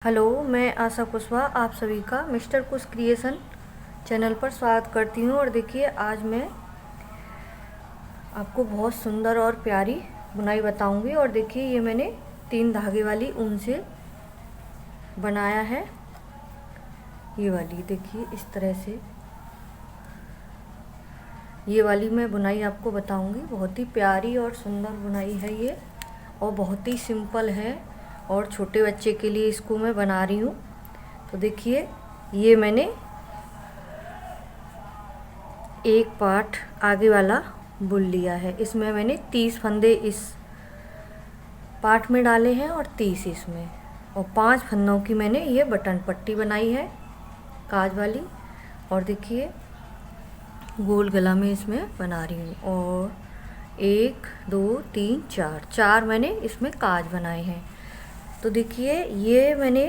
Hello, मैं आशा कुशवाहा आप सभी का मिस्टर कुश क्रिएशन चैनल पर स्वागत करती हूँ। और देखिए, आज मैं आपको बहुत सुंदर और प्यारी बुनाई बताऊंगी। और देखिए, ये मैंने 3 धागे वाली ऊन से बनाया है। ये वाली देखिए, इस तरह से ये वाली मैं बुनाई आपको बताऊंगी। बहुत ही प्यारी और सुंदर बुनाई है ये, और बहुत ही सिंपल है, और छोटे बच्चे के लिए इसको मैं बना रही हूँ। तो देखिए, ये मैंने एक पार्ट आगे वाला बुन लिया है। इसमें मैंने 30 फंदे इस पार्ट में डाले हैं और 30 इसमें, और 5 फंदों की मैंने ये बटन पट्टी बनाई है काज वाली। और देखिए, गोल गला में इसमें बना रही हूँ। और 1 2 3 4 मैंने इसमें काज बनाए हैं। तो देखिए, ये मैंने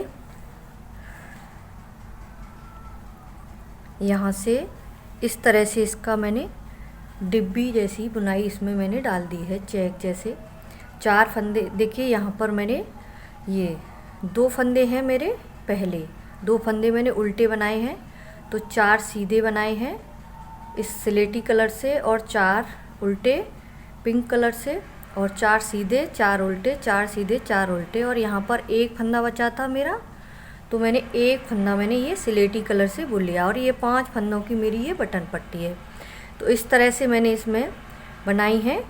यहाँ से इस तरह से इसका मैंने डिब्बी जैसी बुनाई इसमें मैंने डाल दी है, चेक जैसे। 4 फंदे देखिए, यहाँ पर मैंने ये 2 फंदे हैं मेरे, पहले 2 फंदे मैंने उल्टे बनाए हैं, तो 4 सीधे बनाए हैं इस स्लेटी कलर से, और 4 उल्टे पिंक कलर से, और 4 सीधे 4 उल्टे, 4 सीधे 4 उल्टे। और यहाँ पर एक फंदा बचा था मेरा, तो मैंने एक फंदा मैंने ये स्लेटी कलर से बुन लिया। और ये 5 फंदों की मेरी ये बटन पट्टी है। तो इस तरह से मैंने इसमें बनाई है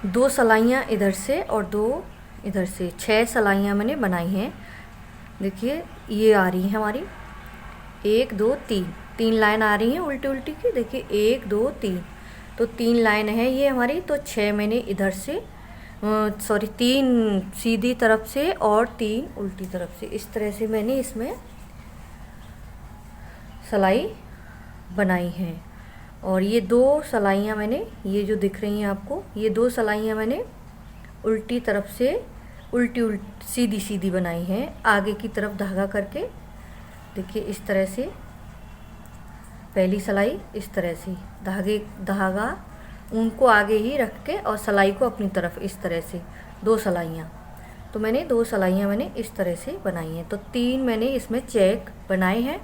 2 सलाइयाँ इधर से और 2 इधर से, 6 सलाइयाँ मैंने बनाई हैं। देखिए, ये आ रही है हमारी 1 2 3 लाइन आ रही हैं उल्टी उल्टी की। देखिए 1 2 3, तो 3 लाइन है ये हमारी। तो 6 मैंने इधर से, 3 सीधी तरफ से और 3 उल्टी तरफ से, इस तरह से मैंने इसमें सलाई बनाई है। और ये 2 सलाइयाँ मैंने, ये जो दिख रही हैं आपको, ये 2 सलाइयाँ मैंने उल्टी तरफ से उल्टी सीधी सीधी बनाई हैं, आगे की तरफ धागा करके। देखिए, इस तरह से पहली सलाई, इस तरह से धागा उनको आगे ही रख के, और सलाई को अपनी तरफ, इस तरह से 2 सलाइयाँ। तो मैंने 2 सलाइयाँ मैंने इस तरह से बनाई हैं। तो 3 मैंने इसमें चेक बनाए हैं,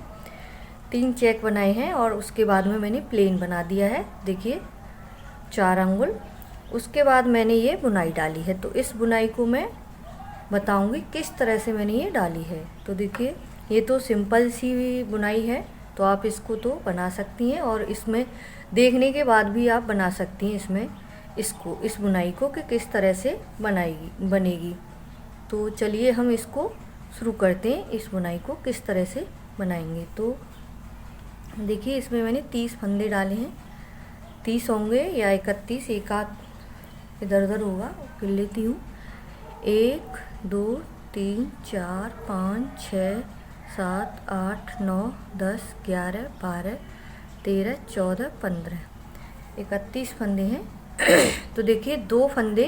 3 चेक बनाए हैं, और उसके बाद में मैंने प्लेन बना दिया है। देखिए 4 अंगुल। उसके बाद मैंने ये बुनाई डाली है। तो इस बुनाई को मैं बताऊंगी किस तरह से मैंने ये डाली है। तो देखिए, ये तो सिंपल सी बुनाई है, तो आप इसको तो बना सकती हैं, और इसमें देखने के बाद भी आप बना सकती हैं इसमें इस बुनाई को कि किस तरह से बनेगी। तो चलिए हम इसको शुरू करते हैं, इस बुनाई को किस तरह से बनाएंगे। तो देखिए, इसमें मैंने 30 फंदे डाले हैं, 30 होंगे या 31, एक आध इधर उधर होगा, कर लेती हूँ। 1 2 3 4 5 6 7 8 9 10 11 12 13 14 15, 31 फंदे हैं। तो देखिए, 2 फंदे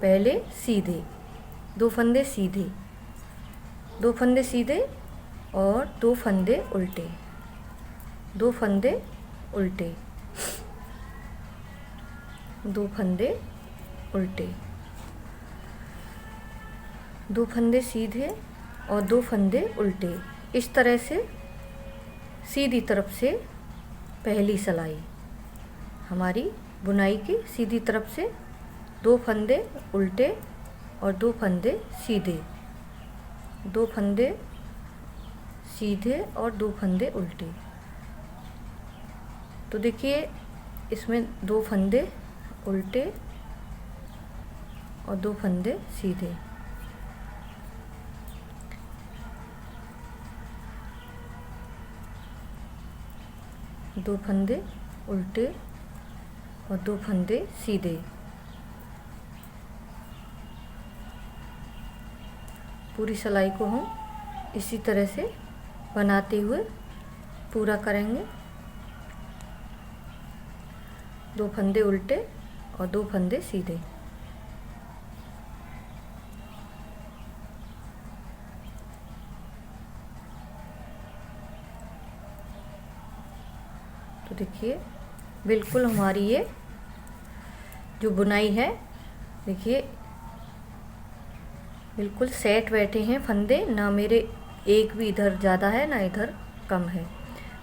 पहले सीधे, 2 फंदे सीधे, 2 फंदे सीधे, और 2 फंदे उल्टे, 2 फंदे उल्टे, 2 फंदे उल्टे, 2 फंदे सीधे और 2 फंदे उल्टे। इस तरह से सीधी तरफ से पहली सलाई हमारी बुनाई की, सीधी तरफ से 2 फंदे उल्टे और 2 फंदे सीधे, 2 फंदे सीधे और 2 फंदे उल्टे। तो देखिए, इसमें 2 फंदे उल्टे और 2 फंदे सीधे, दो फंदे उल्टे और 2 फंदे सीधे। पूरी सलाई को हम इसी तरह से बनाते हुए पूरा करेंगे। 2 फंदे उल्टे और 2 फंदे सीधे। तो देखिए, बिल्कुल हमारी ये जो बुनाई है, देखिए बिल्कुल सेट बैठे हैं फंदे, ना मेरे एक भी इधर ज़्यादा है ना इधर कम है।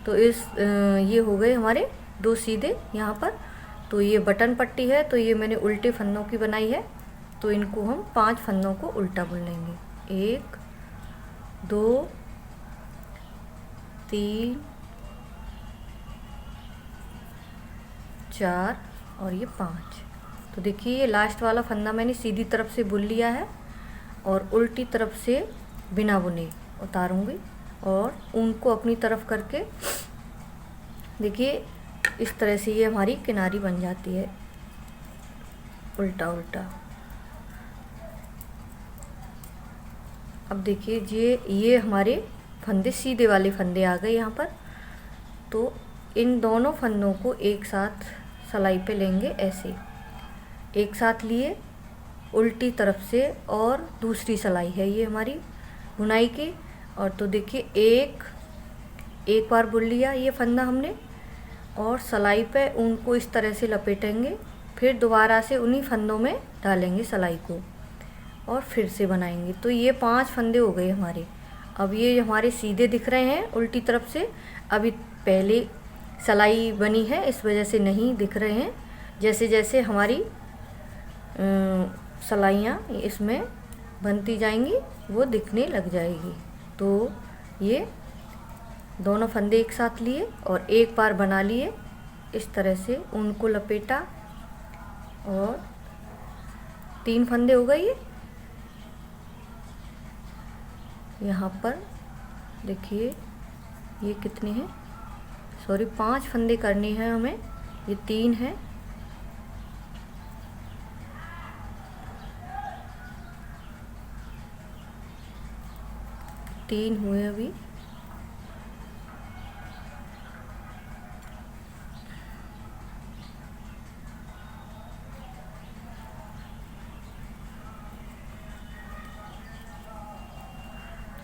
तो ये हो गए हमारे 2 सीधे यहाँ पर। तो ये बटन पट्टी है, तो ये मैंने उल्टे फंदों की बनाई है, तो इनको हम 5 फंदों को उल्टा बुन लेंगे। 1 2 3 4 और ये 5। तो देखिए ये लास्ट वाला फंदा मैंने सीधी तरफ से बुन लिया है और उल्टी तरफ से बिना बुने उतारूंगी और उनको अपनी तरफ करके देखिए इस तरह से ये हमारी किनारी बन जाती है उल्टा उल्टा। अब देखिए ये हमारे फंदे सीधे वाले फंदे आ गए यहाँ पर। तो इन दोनों फंदों को एक साथ सिलाई पे लेंगे, ऐसे एक साथ लिए उल्टी तरफ से, और दूसरी सिलाई है ये हमारी बुनाई की। और तो देखिए एक बार बुन लिया ये फंदा हमने, और सिलाई पे उनको इस तरह से लपेटेंगे, फिर दोबारा से उन्हीं फंदों में डालेंगे सिलाई को और फिर से बनाएंगे। तो ये 5 फंदे हो गए हमारे। अब ये हमारे सीधे दिख रहे हैं उल्टी तरफ से, अभी पहले सिलाई बनी है इस वजह से नहीं दिख रहे हैं। जैसे जैसे हमारी सिलाइयाँ इसमें बनती जाएंगी वो दिखने लग जाएगी। तो ये दोनों फंदे एक साथ लिए और एक बार बना लिए, इस तरह से उनको लपेटा और 3 फंदे हो गए ये। यहाँ पर देखिए ये कितने हैं, सॉरी 5 फंदे करने हैं हमें, ये 3 हैं। तीन हुए अभी।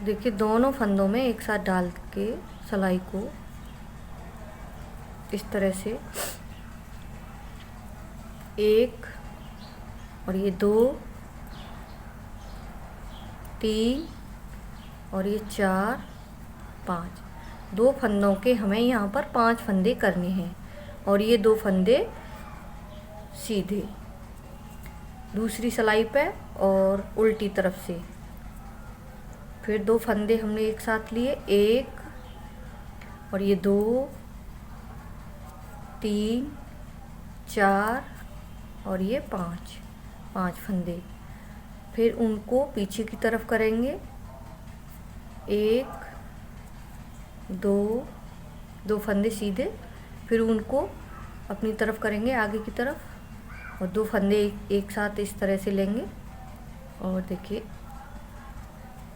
देखिए दोनों फंदों में एक साथ डाल के सिलाई को इस तरह से 1 और ये 2 3 और ये 4 5, 2 फंदों के हमें यहाँ पर 5 फंदे करने हैं। और ये 2 फंदे सीधे दूसरी सिलाई पे और उल्टी तरफ से, फिर 2 फंदे हमने एक साथ लिए, 1 और ये 2 3 4 और ये 5 फंदे, फिर उनको पीछे की तरफ करेंगे, 1 2 फंदे सीधे, फिर उनको अपनी तरफ करेंगे आगे की तरफ और 2 फंदे एक साथ इस तरह से लेंगे और देखिए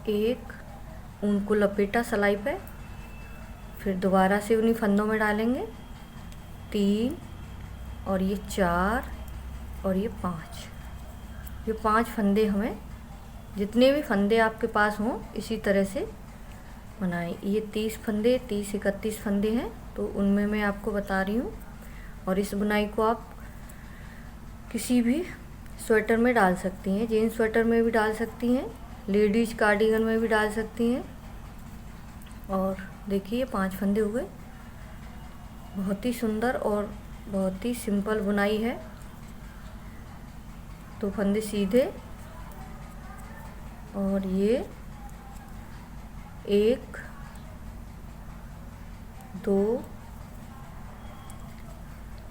1 उनको लपेटा सिलाई पे, फिर दोबारा से उन्हीं फंदों में डालेंगे, 3 और ये 4 और ये 5। ये 5 फंदे हमें, जितने भी फंदे आपके पास हों इसी तरह से बनाएं। ये 30 फंदे 30-31 फंदे हैं, तो उनमें मैं आपको बता रही हूँ। और इस बुनाई को आप किसी भी स्वेटर में डाल सकती हैं, जीन्स स्वेटर में भी डाल सकती हैं, लेडीज कार्डिगन में भी डाल सकती हैं। और देखिए 5 फंदे हो गए। बहुत ही सुंदर और बहुत ही सिंपल बुनाई है। 2 फंदे सीधे और ये 1 2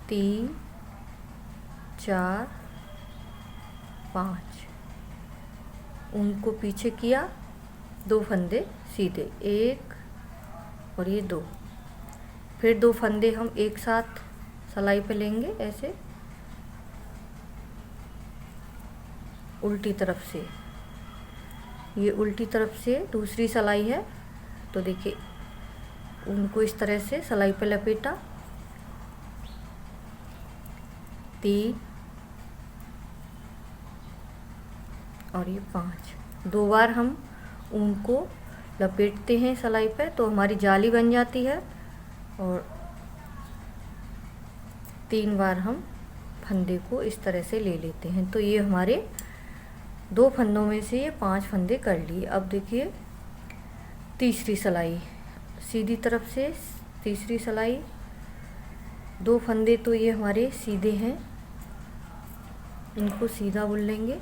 3 4 5, उनको पीछे किया, 2 फंदे सीधे, 1 और ये 2, फिर 2 फंदे हम एक साथ सिलाई पे लेंगे ऐसे उल्टी तरफ से। ये उल्टी तरफ से दूसरी सिलाई है, तो देखिए उनको इस तरह से सिलाई पे लपेटा, 3 और ये 5, 2 बार हम उनको लपेटते हैं सिलाई पे तो हमारी जाली बन जाती है, और 3 बार हम फंदे को इस तरह से ले लेते हैं। तो ये हमारे 2 फंदों में से ये 5 फंदे कर लिए। अब देखिए तीसरी सिलाई, सीधी तरफ से तीसरी सिलाई, 2 फंदे तो ये हमारे सीधे हैं, इनको सीधा बुन लेंगे,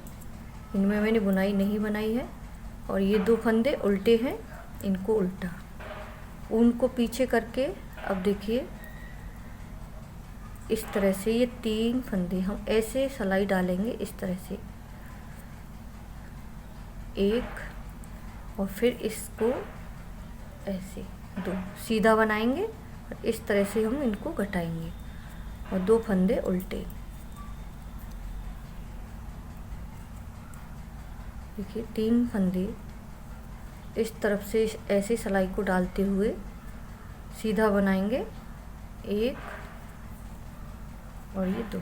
इनमें मैंने बुनाई नहीं बनाई है। और ये 2 फंदे उल्टे हैं, इनको उल्टा, उनको पीछे करके अब देखिए इस तरह से ये 3 फंदे हम ऐसे सिलाई डालेंगे, इस तरह से एक, और फिर इसको ऐसे 2 सीधा बनाएंगे और इस तरह से हम इनको घटाएंगे और 2 फंदे उल्टे। देखिए 3 फंदे इस तरफ से ऐसे सिलाई को डालते हुए सीधा बनाएंगे, 1 और ये 2,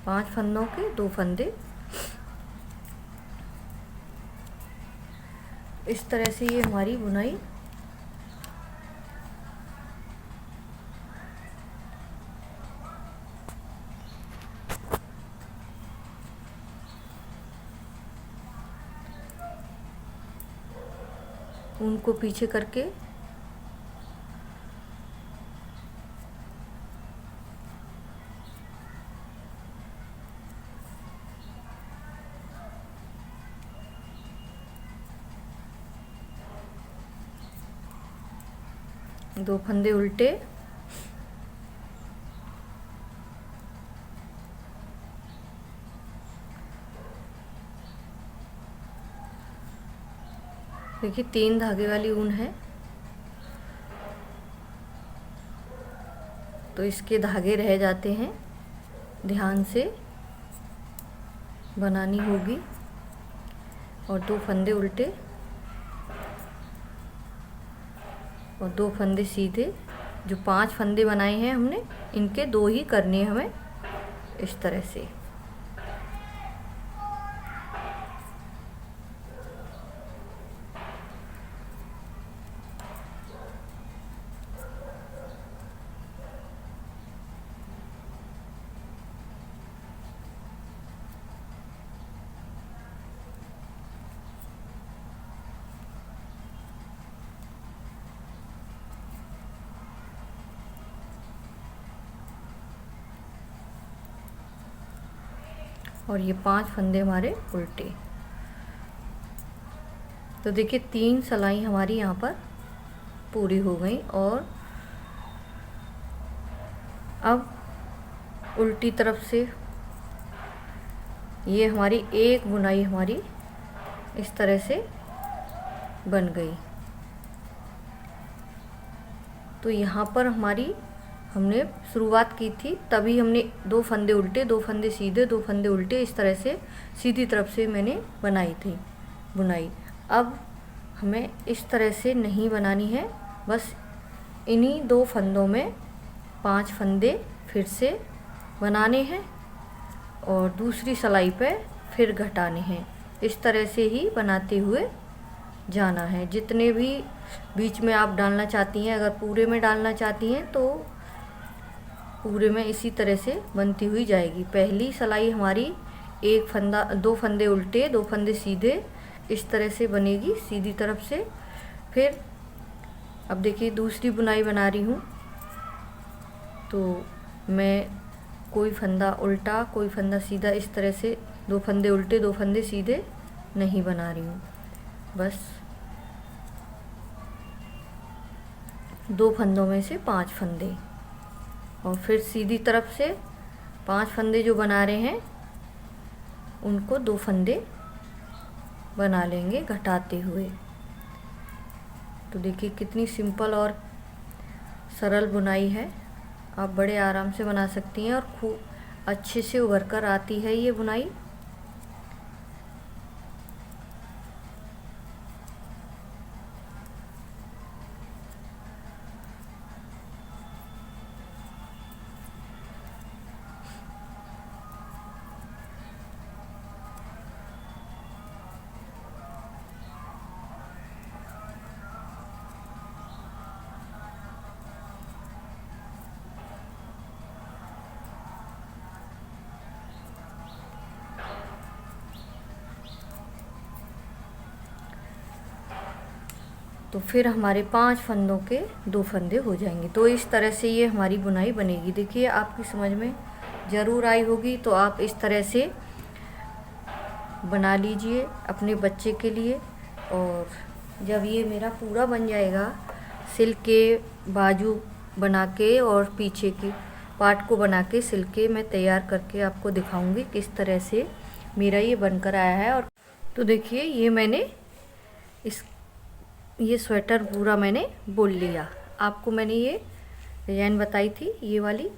5 फंदों के 2 फंदे। इस तरह से ये हमारी बुनाई उनको पीछे करके दो फंदे उल्टे, देखिए 3 धागे वाली ऊन है तो इसके धागे रह जाते हैं, ध्यान से बनानी होगी। और 2 फंदे उल्टे और 2 फंदे सीधे, जो 5 फंदे बनाए हैं हमने इनके 2 ही करने हैं हमें, इस तरह से। और ये 5 फंदे हमारे उल्टे। तो देखिए 3 सिलाई हमारी यहाँ पर पूरी हो गई। और अब उल्टी तरफ से ये हमारी एक बुनाई हमारी इस तरह से बन गई। तो यहाँ पर हमारी हमने शुरुआत की थी तभी हमने 2 फंदे उल्टे, 2 फंदे सीधे, 2 फंदे उल्टे, इस तरह से सीधी तरफ से मैंने बनाई थी बुनाई। अब हमें इस तरह से नहीं बनानी है, बस इन्हीं 2 फंदों में 5 फंदे फिर से बनाने हैं और दूसरी सिलाई पे फिर घटाने हैं। इस तरह से ही बनाते हुए जाना है। जितने भी बीच में आप डालना चाहती हैं, अगर पूरे में डालना चाहती हैं तो पूरे में इसी तरह से बनती हुई जाएगी। पहली सिलाई हमारी 1 फंदा, 2 फंदे उल्टे, 2 फंदे सीधे, इस तरह से बनेगी सीधी तरफ से। फिर अब देखिए दूसरी बुनाई बना रही हूँ तो मैं कोई फंदा उल्टा कोई फंदा सीधा, इस तरह से 2 फंदे उल्टे 2 फंदे सीधे नहीं बना रही हूँ, बस 2 फंदों में से 5 फंदे। और फिर सीधी तरफ से 5 फंदे जो बना रहे हैं उनको 2 फंदे बना लेंगे घटाते हुए। तो देखिए कितनी सिंपल और सरल बुनाई है, आप बड़े आराम से बना सकती हैं और खूब अच्छे से उभर कर आती है ये बुनाई। तो फिर हमारे 5 फंदों के 2 फंदे हो जाएंगे। तो इस तरह से ये हमारी बुनाई बनेगी। देखिए आपकी समझ में ज़रूर आई होगी, तो आप इस तरह से बना लीजिए अपने बच्चे के लिए। और जब ये मेरा पूरा बन जाएगा, सिल्क के बाजू बना के और पीछे की पार्ट को बना के सिल के मैं तैयार करके आपको दिखाऊंगी किस तरह से मेरा ये बनकर आया है। और तो देखिए ये स्वेटर पूरा मैंने बुन लिया। आपको मैंने ये डिज़ाइन बताई थी, ये वाली।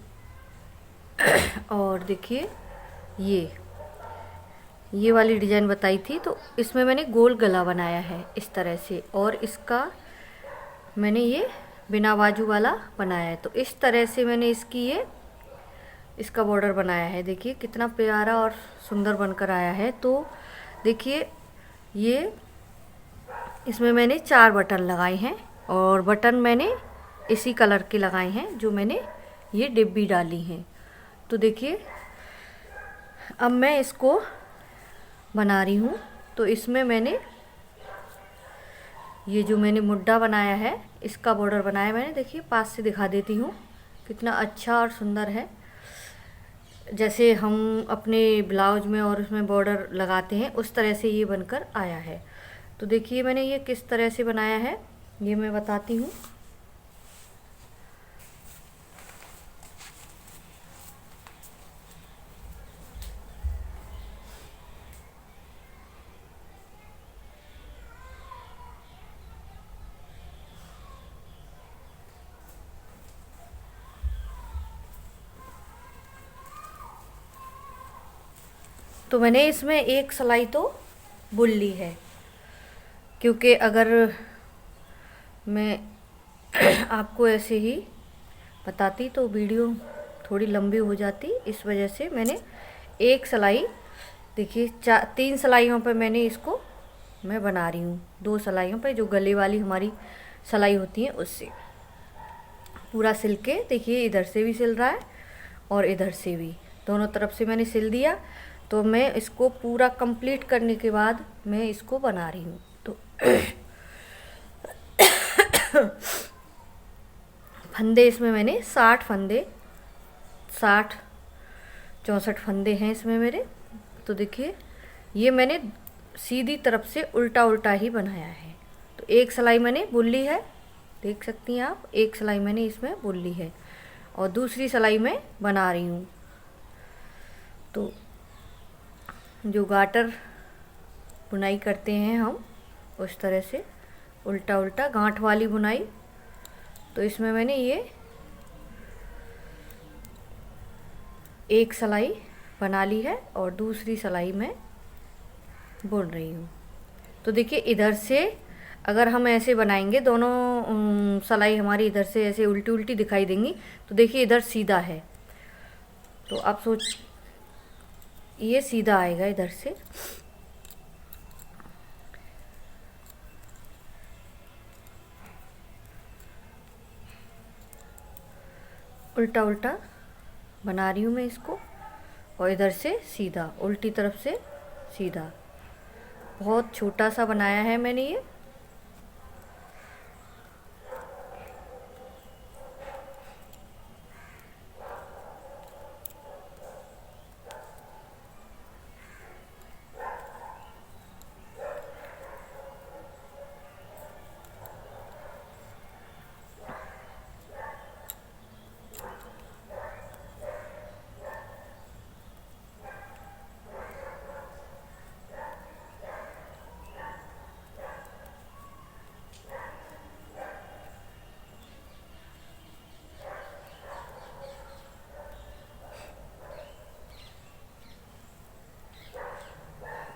और देखिए ये वाली डिज़ाइन बताई थी, तो इसमें मैंने गोल गला बनाया है इस तरह से, और इसका मैंने ये बिना बाजू वाला बनाया है। तो इस तरह से मैंने इसका बॉर्डर बनाया है। देखिए कितना प्यारा और सुंदर बनकर आया है। तो देखिए ये इसमें मैंने 4 बटन लगाए हैं, और बटन मैंने इसी कलर के लगाए हैं जो मैंने ये डिब्बी डाली हैं। तो देखिए अब मैं इसको बना रही हूँ। तो इसमें मैंने ये जो मैंने मुड्ढा बनाया है, इसका बॉर्डर बनाया मैंने। देखिए पास से दिखा देती हूँ कितना अच्छा और सुंदर है, जैसे हम अपने ब्लाउज में और उसमें बॉर्डर लगाते हैं उस तरह से ये बनकर आया है। तो देखिए मैंने ये किस तरह से बनाया है ये मैं बताती हूँ। तो मैंने इसमें एक सिलाई तो बुन ली है, क्योंकि अगर मैं आपको ऐसे ही बताती तो वीडियो थोड़ी लंबी हो जाती। इस वजह से मैंने एक सिलाई, देखिए 3 सिलाइयों पर मैंने इसको मैं बना रही हूँ। 2 सिलाइयों पर जो गले वाली हमारी सिलाई होती है उससे पूरा सिल के, देखिए इधर से भी सिल रहा है और इधर से भी, दोनों तरफ से मैंने सिल दिया। तो मैं इसको पूरा कंप्लीट करने के बाद मैं इसको बना रही हूँ। तो फंदे इसमें मैंने 60 फंदे 64 फंदे हैं इसमें मेरे। तो देखिए ये मैंने सीधी तरफ से उल्टा उल्टा ही बनाया है। तो एक सिलाई मैंने बुन ली है, देख सकती हैं आप, एक सिलाई मैंने इसमें बुन ली है और दूसरी सिलाई मैं बना रही हूँ। तो जो गाटर बुनाई करते हैं हम उस तरह से उल्टा उल्टा गांठ वाली बुनाई। तो इसमें मैंने ये एक सिलाई बना ली है और दूसरी सिलाई मैं बुन रही हूँ। तो देखिए इधर से अगर हम ऐसे बनाएंगे, दोनों सिलाई हमारी इधर से ऐसे उल्टी उल्टी दिखाई देंगी। तो देखिए इधर सीधा है, तो आप सोच ये सीधा आएगा इधर से। उल्टा उल्टा बना रही हूँ मैं इसको, और इधर से सीधा, उल्टी तरफ से सीधा। बहुत छोटा सा बनाया है मैंने ये।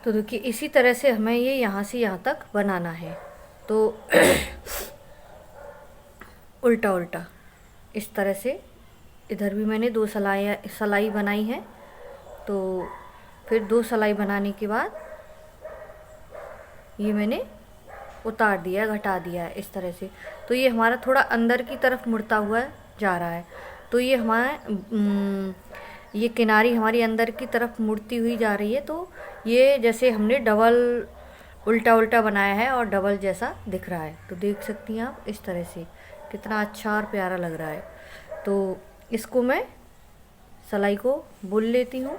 तो देखिए इसी तरह से हमें ये यहाँ से यहाँ तक बनाना है। तो उल्टा उल्टा इस तरह से इधर भी मैंने 2 सिलाई बनाई है। तो फिर 2 सिलाई बनाने के बाद ये मैंने उतार दिया, घटा दिया है इस तरह से। तो ये हमारा थोड़ा अंदर की तरफ मुड़ता हुआ जा रहा है। तो ये हमारा ये किनारी हमारी अंदर की तरफ मुड़ती हुई जा रही है। तो ये जैसे हमने डबल उल्टा उल्टा बनाया है और डबल जैसा दिख रहा है। तो देख सकती हैं आप इस तरह से कितना अच्छा और प्यारा लग रहा है। तो इसको मैं सिलाई को बुन लेती हूँ।